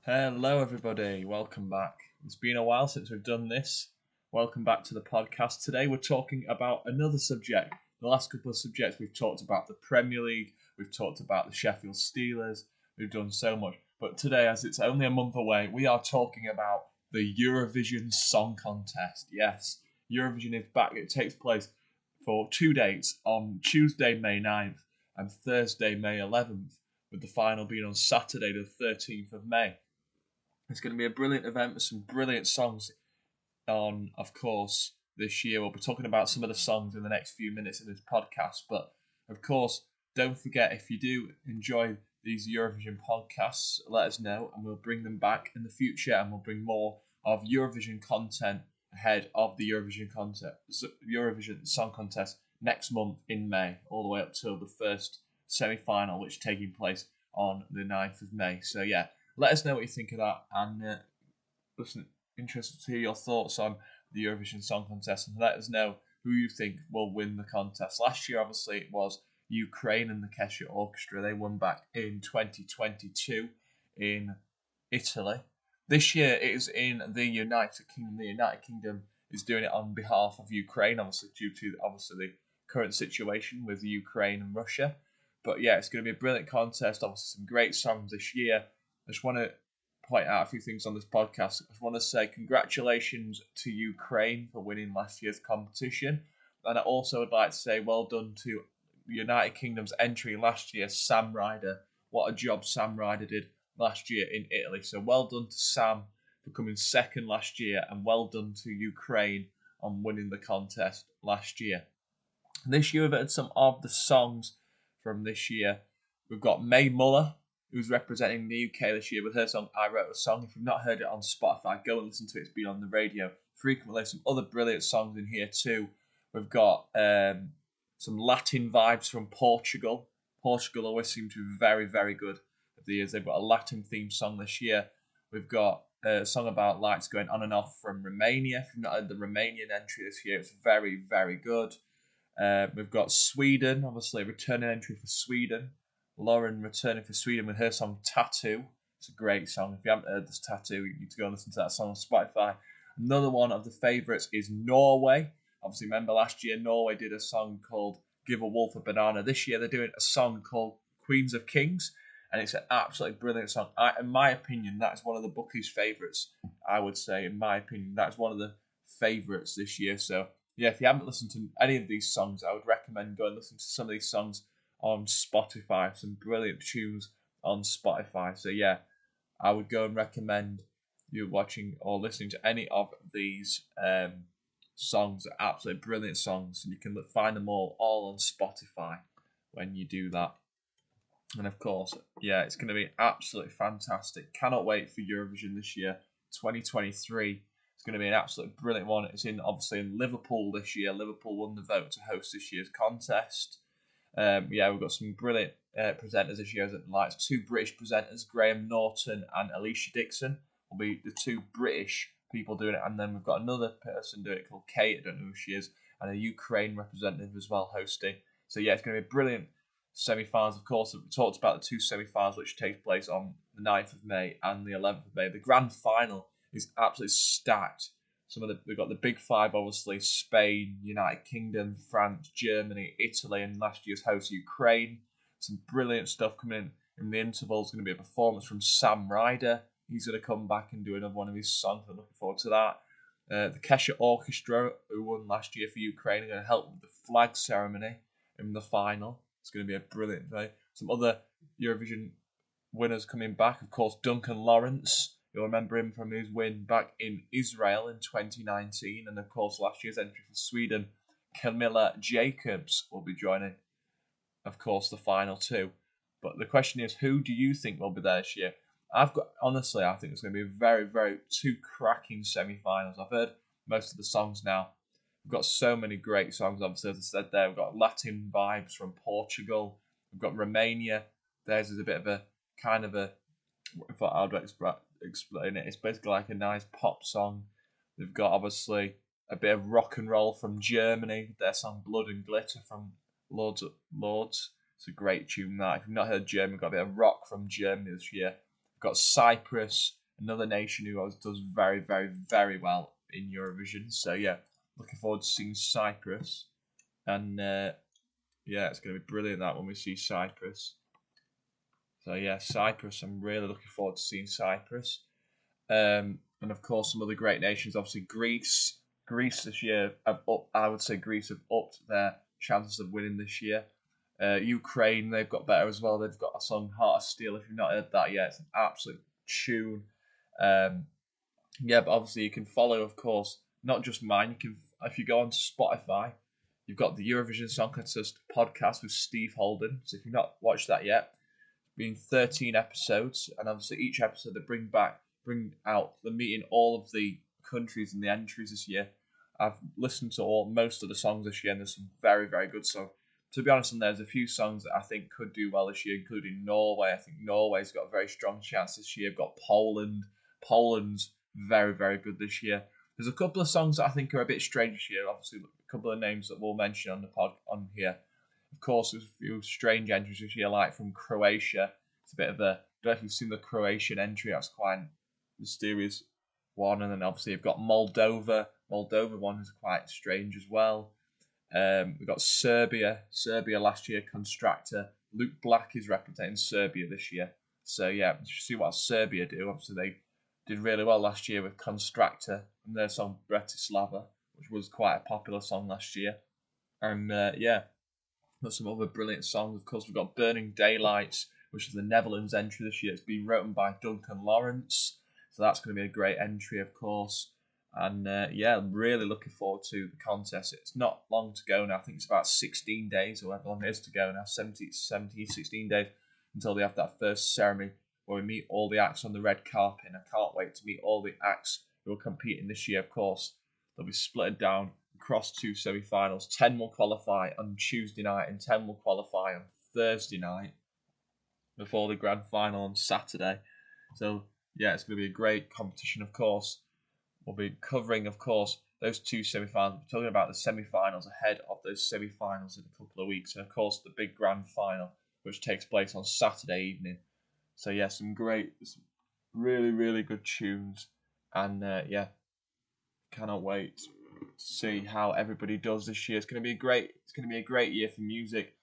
Hello, everybody. Welcome back. It's been a while since we've done this. Welcome back to the podcast. Today, we're talking about another subject. The last couple of subjects, we've talked about the Premier League, we've talked about the Sheffield Steelers, we've done so much. But today, as it's only a month away, we are talking about the Eurovision Song Contest. Yes, Eurovision is back. It takes place for 2 dates on Tuesday, May 9th and Thursday, May 11th, with the final being on Saturday, the 13th of May. It's going to be a brilliant event with some brilliant songs on, of course, this year. We'll be talking about some of the songs in the next few minutes of this podcast. But, of course, don't forget, if you do enjoy these Eurovision podcasts, let us know and we'll bring them back in the future and we'll bring more of Eurovision content ahead of the Eurovision Song Contest next month in May, all the way up till the first semi-final, which is taking place on the 9th of May. So, yeah. Let us know what you think of that, and listen, interested to hear your thoughts on the Eurovision Song Contest, and let us know who you think will win the contest. Last year, obviously, it was Ukraine and the Kesha Orchestra. They won back in 2022 in Italy. This year, it is in the United Kingdom. The United Kingdom is doing it on behalf of Ukraine, obviously due to the current situation with Ukraine and Russia. But yeah, it's going to be a brilliant contest. Obviously, some great songs this year. I just want to point out a few things on this podcast. I just want to say congratulations to Ukraine for winning last year's competition. And I also would like to say well done to United Kingdom's entry last year, Sam Ryder. What a job Sam Ryder did last year in Italy. So well done to Sam for coming second last year, and well done to Ukraine on winning the contest last year. This year we've had some of the songs from this year. We've got Mae Muller, who's representing the UK this year with her song I Wrote a Song. If you've not heard it on Spotify, go and listen to it. It's been on the radio frequently. Some other brilliant songs in here too. We've got some Latin vibes from Portugal. Portugal always seem to be very, very good of the years. They've got a Latin themed song this year. We've got a song about lights going on and off from Romania. If you've not heard the Romanian entry this year, it's very, very good. We've got Sweden, obviously, returning entry for Sweden. Lauren returning for Sweden with her song Tattoo. It's a great song. If you haven't heard this Tattoo, you need to go and listen to that song on Spotify. Another one of the favourites is Norway. Obviously, remember last year Norway did a song called Give a Wolf a Banana. This year they're doing a song called Queens of Kings, and it's an absolutely brilliant song. In my opinion, that is one of the bookies' favourites, I would say. In my opinion, that's one of the favourites this year. So, yeah, if you haven't listened to any of these songs, I would recommend going and listening to some of these songs on Spotify. Some brilliant tunes on Spotify. So yeah, I would go and recommend you watching or listening to any of these songs. They're absolutely brilliant songs, and you can find them all on Spotify when you do that. And of course, yeah, it's going to be absolutely fantastic. Cannot wait for Eurovision this year, 2023. It's going to be an absolutely brilliant one. It's obviously in Liverpool this year. Liverpool won the vote to host this year's contest. We've got some brilliant presenters this year. Like 2 British presenters, Graham Norton and Alicia Dixon, will be the 2 British people doing it. And then we've got another person doing it called Kate, I don't know who she is, and a Ukraine representative as well hosting. So yeah, it's going to be brilliant semi-finals. Of course, we've talked about the 2 semi-finals which take place on the 9th of May and the 11th of May. The grand final is absolutely stacked. We've got the big 5, obviously, Spain, United Kingdom, France, Germany, Italy, and last year's host, Ukraine. Some brilliant stuff coming in the interval. It's going to be a performance from Sam Ryder. He's going to come back and do another one of his songs. I'm looking forward to that. The Kesha Orchestra, who won last year for Ukraine, are going to help with the flag ceremony in the final. It's going to be a brilliant day. Some other Eurovision winners coming back. Of course, Duncan Lawrence. You'll remember him from his win back in Israel in 2019. And of course, last year's entry for Sweden, Camilla Jacobs, will be joining, of course, the final 2. But the question is, who do you think will be there this year? I think it's going to be very, very 2 cracking semi-finals. I've heard most of the songs now. We've got so many great songs, obviously, as I said there. We've got Latin vibes from Portugal. We've got Romania. Theirs is a bit of a kind of a, if I would explain it, it's basically like a nice pop song. They've got, obviously, a bit of rock and roll from Germany. Their song Blood and Glitter from Lords. It's a great tune, that. If you've not heard German, we've got a bit of rock from Germany this year. We've got Cyprus, another nation who always does very, very, very well in Eurovision. So yeah, looking forward to seeing Cyprus, and yeah, it's going to be brilliant that when we see Cyprus. So yeah, Cyprus. I'm really looking forward to seeing Cyprus. And of course, some other great nations. Obviously, Greece. Greece this year I would say Greece have upped their chances of winning this year. Ukraine, they've got better as well. They've got a song "Heart of Steel." If you've not heard that yet, it's an absolute tune. Um, yeah, but obviously you can follow, of course, not just mine. You can, if you go on Spotify, you've got the Eurovision Song Contest podcast with Steve Holden. So if you've not watched that yet, been 13 episodes, and obviously each episode they bring out the meeting all of the countries and the entries this year. I've listened to most of the songs this year, and there's some very, very good songs. To be honest, and there's a few songs that I think could do well this year, including Norway. I think Norway's got a very strong chance this year. I've got Poland. Poland's very, very good this year. There's a couple of songs that I think are a bit strange this year. Obviously, a couple of names that we'll mention on the pod on here. Of course, there's a few strange entries this year, like from Croatia. It's a bit of a. I don't know if you've seen the Croatian entry. That's quite a mysterious one. And then obviously you've got Moldova. Moldova one is quite strange as well. We've got Serbia. Serbia last year, Constructor. Luke Black is representing Serbia this year. So yeah, see what Serbia do. Obviously they did really well last year with Constructor and their song Bratislava, which was quite a popular song last year. And yeah, got some other brilliant songs. Of course, we've got Burning Daylights, which is the Netherlands entry this year. It's been written by Duncan Lawrence. So that's going to be a great entry, of course. And yeah, I'm really looking forward to the contest. It's not long to go now. I think it's about 16 days or however long it is to go now. 16 days until they have that first ceremony where we meet all the acts on the red carpet. And I can't wait to meet all the acts who are competing this year, of course. They'll be split down across 2 semi-finals. 10 will qualify on Tuesday night and 10 will qualify on Thursday night before the grand final on Saturday. So yeah, it's going to be a great competition, of course. We'll be covering, of course, those 2 semi-finals. We're talking about the semi-finals ahead of those semi-finals in a couple of weeks. And, of course, the big grand final, which takes place on Saturday evening. So, yeah, some really, really good tunes. And, yeah, cannot wait to see how everybody does this year. It's going to be a great year for music.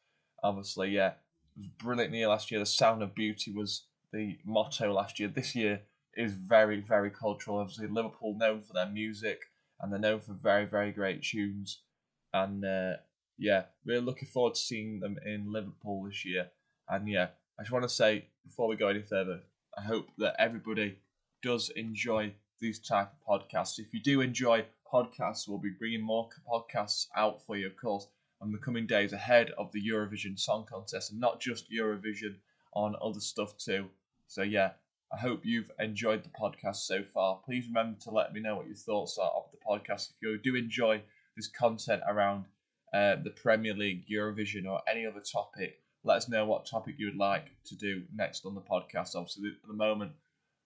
Obviously, yeah, it was a brilliant year last year. The Sound of Beauty was the motto last year. This year is very, very cultural. Obviously, Liverpool known for their music, and they're known for very, very great tunes. And yeah, really looking forward to seeing them in Liverpool this year. And yeah, I just want to say before we go any further, I hope that everybody does enjoy these type of podcasts. If you do enjoy podcasts, we'll be bringing more podcasts out for you, of course, in the coming days ahead of the Eurovision Song Contest, and not just Eurovision, on other stuff too. So yeah, I hope you've enjoyed the podcast so far. Please remember to let me know what your thoughts are of the podcast. If you do enjoy this content around the Premier League, Eurovision, or any other topic, let us know what topic you would like to do next on the podcast. Obviously, at the moment,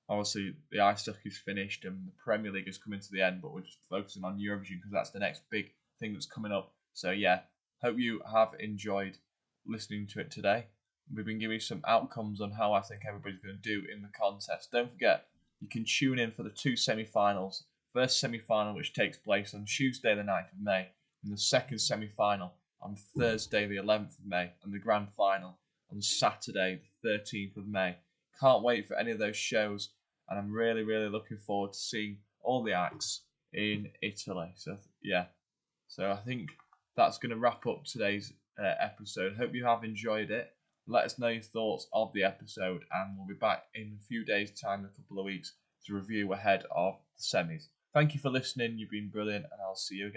the ice hockey's finished and the Premier League is coming to the end, but we're just focusing on Eurovision because that's the next big thing that's coming up. So yeah, hope you have enjoyed listening to it today. We've been giving you some outcomes on how I think everybody's going to do in the contest. Don't forget, you can tune in for the 2 semi-finals. First semi-final, which takes place on Tuesday the 9th of May, and the second semi-final on Thursday the 11th of May, and the grand final on Saturday the 13th of May. Can't wait for any of those shows, and I'm really, really looking forward to seeing all the acts in Italy. So yeah, so I think that's going to wrap up today's episode. Hope you have enjoyed it. Let us know your thoughts of the episode, and we'll be back in a few days' time, in a couple of weeks, to review ahead of the semis. Thank you for listening. You've been brilliant, and I'll see you again.